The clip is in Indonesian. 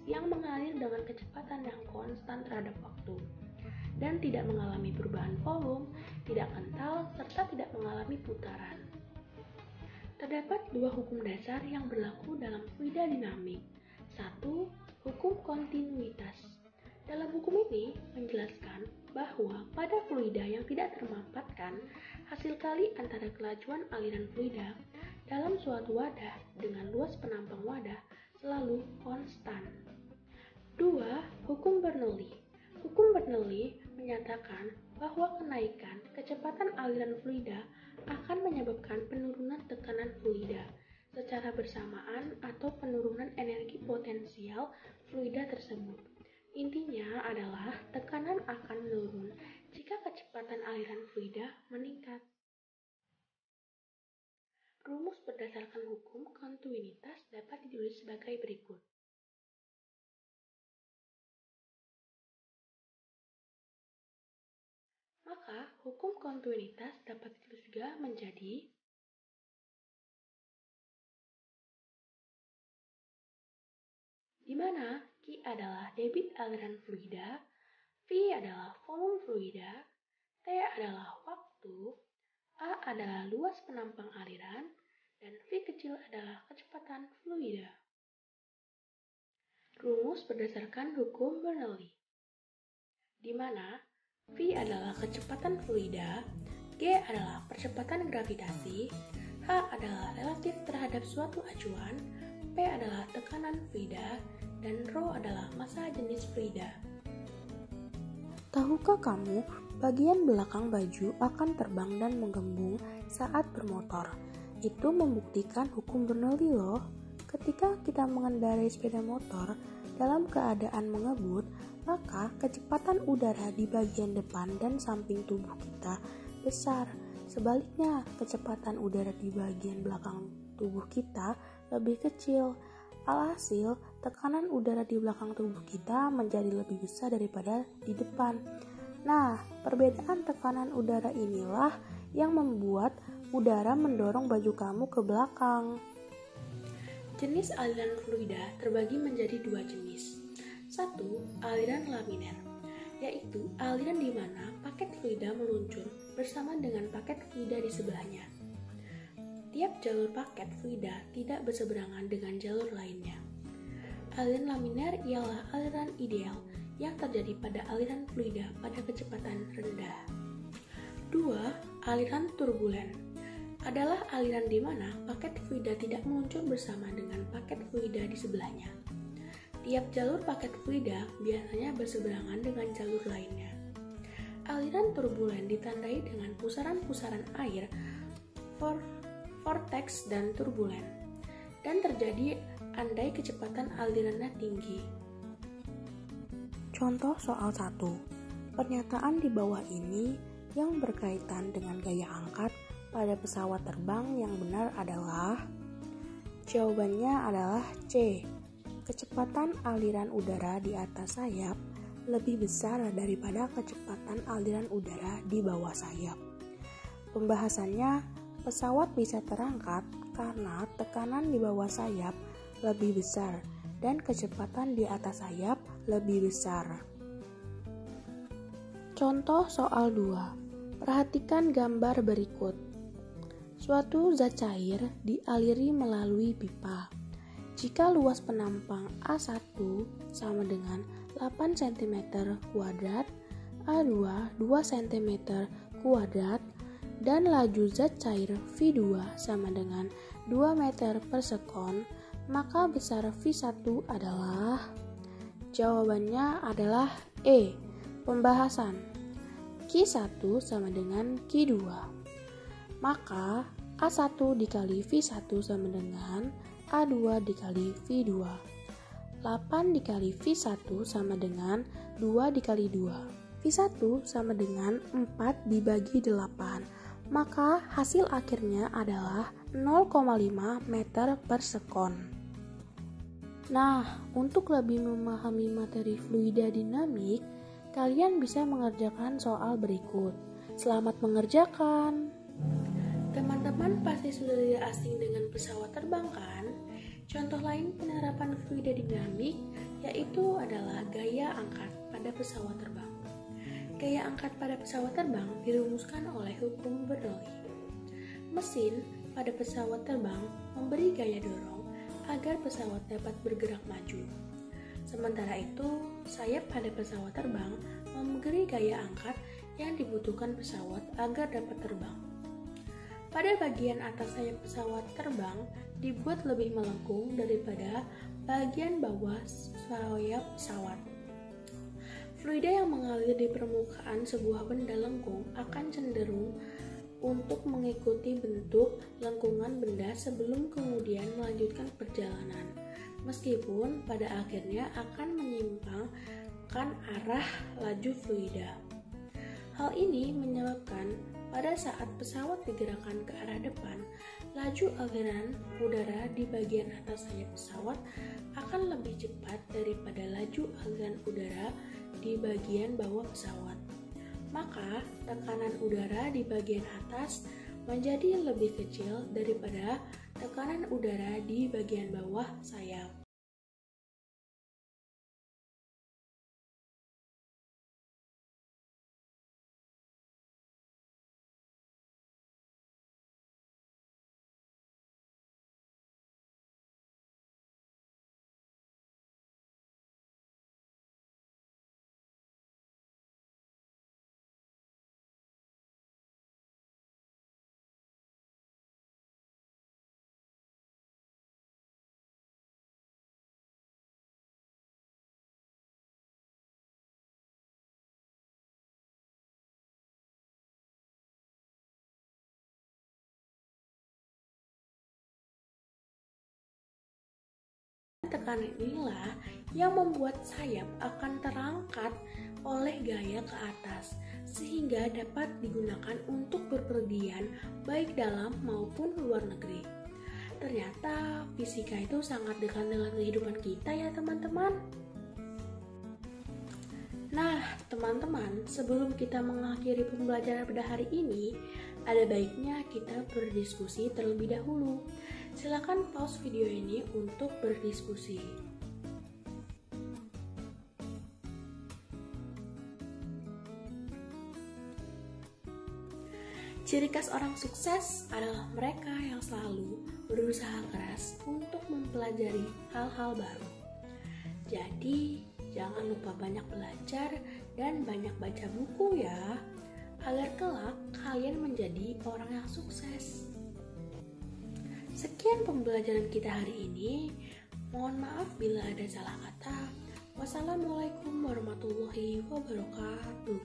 yang mengalir dengan kecepatan yang konstan terhadap waktu dan tidak mengalami perubahan volume, tidak kental, serta tidak mengalami putaran. Terdapat dua hukum dasar yang berlaku dalam fluida dinamik. 1. Hukum kontinuitas. Dalam hukum ini menjelaskan bahwa pada fluida yang tidak termampatkan, hasil kali antara kelajuan aliran fluida dalam suatu wadah dengan luas penampang wadah selalu konstan. 2. Hukum Bernoulli. Hukum Bernoulli menyatakan bahwa kenaikan kecepatan aliran fluida akan menyebabkan penurunan tekanan fluida secara bersamaan atau penurunan energi potensial fluida tersebut. Intinya adalah tekanan akan menurun jika kecepatan aliran fluida meningkat. Rumus berdasarkan hukum kontinuitas dapat ditulis sebagai berikut. Maka, hukum kontinuitas dapat ditulis juga menjadi di mana Q adalah debit aliran fluida, V adalah volume fluida, T adalah waktu, A adalah luas penampang aliran, dan V kecil adalah kecepatan fluida. Rumus berdasarkan hukum Bernoulli, di mana V adalah kecepatan fluida, G adalah percepatan gravitasi, H adalah relatif terhadap suatu acuan, P adalah tekanan fluida, dan Rho adalah massa jenis fluida. Tahukah kamu, bagian belakang baju akan terbang dan menggembung saat bermotor? Itu membuktikan hukum Bernoulli loh. Ketika kita mengendarai sepeda motor dalam keadaan mengebut, maka kecepatan udara di bagian depan dan samping tubuh kita besar. Sebaliknya, kecepatan udara di bagian belakang tubuh kita lebih kecil. Alhasil, tekanan udara di belakang tubuh kita menjadi lebih besar daripada di depan. Nah, perbedaan tekanan udara inilah yang membuat udara mendorong baju kamu ke belakang. Jenis aliran fluida terbagi menjadi dua jenis. 1. Aliran laminer, yaitu aliran di mana paket fluida meluncur bersama dengan paket fluida di sebelahnya. Tiap jalur paket fluida tidak berseberangan dengan jalur lainnya. Aliran laminer ialah aliran ideal yang terjadi pada aliran fluida pada kecepatan rendah. 2. Aliran turbulen adalah aliran di mana paket fluida tidak meluncur bersama dengan paket fluida di sebelahnya. Tiap jalur paket fluida biasanya berseberangan dengan jalur lainnya. Aliran turbulen ditandai dengan pusaran-pusaran air, vortex dan turbulen, dan terjadi andai kecepatan alirannya tinggi. Contoh soal 1. Pernyataan di bawah ini yang berkaitan dengan gaya angkat pada pesawat terbang yang benar adalah, jawabannya adalah C. Kecepatan aliran udara di atas sayap lebih besar daripada kecepatan aliran udara di bawah sayap. Pembahasannya, pesawat bisa terangkat karena tekanan di bawah sayap lebih besar dan kecepatan di atas sayap lebih besar. Contoh soal 2. Perhatikan gambar berikut. Suatu zat cair dialiri melalui pipa. Jika luas penampang A1 sama dengan 8 cm kuadrat, A2 2 cm kuadrat, dan laju zat cair V2 sama dengan 2 meter per sekon, maka besar V1 adalah, jawabannya adalah E. Pembahasan, Q1 sama dengan Q2. Maka A1 dikali V1 sama dengan A2 dikali V2. 8 dikali V1 sama dengan 2 dikali 2. V1 sama dengan 4 dibagi 8. Maka hasil akhirnya adalah 0,5 meter per sekon. Nah, untuk lebih memahami materi fluida dinamik, kalian bisa mengerjakan soal berikut. Selamat mengerjakan! Teman-teman pasti sudah tidak asing dengan pesawat terbang kan? Contoh lain penerapan fluida dinamik yaitu adalah gaya angkat pada pesawat terbang. Gaya angkat pada pesawat terbang dirumuskan oleh hukum Bernoulli. Mesin pada pesawat terbang memberi gaya dorong agar pesawat dapat bergerak maju. Sementara itu, sayap pada pesawat terbang memberi gaya angkat yang dibutuhkan pesawat agar dapat terbang. Pada bagian atas sayap pesawat terbang dibuat lebih melengkung daripada bagian bawah sayap pesawat. Fluida yang mengalir di permukaan sebuah benda lengkung akan cenderung untuk mengikuti bentuk lengkungan benda sebelum kemudian melanjutkan perjalanan, meskipun pada akhirnya akan menyimpangkan arah laju fluida. Hal ini menyebabkan pada saat pesawat digerakkan ke arah depan, laju aliran udara di bagian atas sayap pesawat akan lebih cepat daripada laju aliran udara di bagian bawah pesawat. Maka, tekanan udara di bagian atas menjadi lebih kecil daripada tekanan udara di bagian bawah sayap. Tekanan inilah yang membuat sayap akan terangkat oleh gaya ke atas, sehingga dapat digunakan untuk bepergian baik dalam maupun luar negeri. Ternyata fisika itu sangat dekat dengan kehidupan kita ya teman-teman. Nah teman-teman, sebelum kita mengakhiri pembelajaran pada hari ini, ada baiknya kita berdiskusi terlebih dahulu. Silakan pause video ini untuk berdiskusi. Ciri khas orang sukses adalah mereka yang selalu berusaha keras untuk mempelajari hal-hal baru. Jadi, jangan lupa banyak belajar dan banyak baca buku ya, agar kelak kalian menjadi orang yang sukses. Sekian pembelajaran kita hari ini. Mohon maaf bila ada salah kata. Wassalamualaikum warahmatullahi wabarakatuh.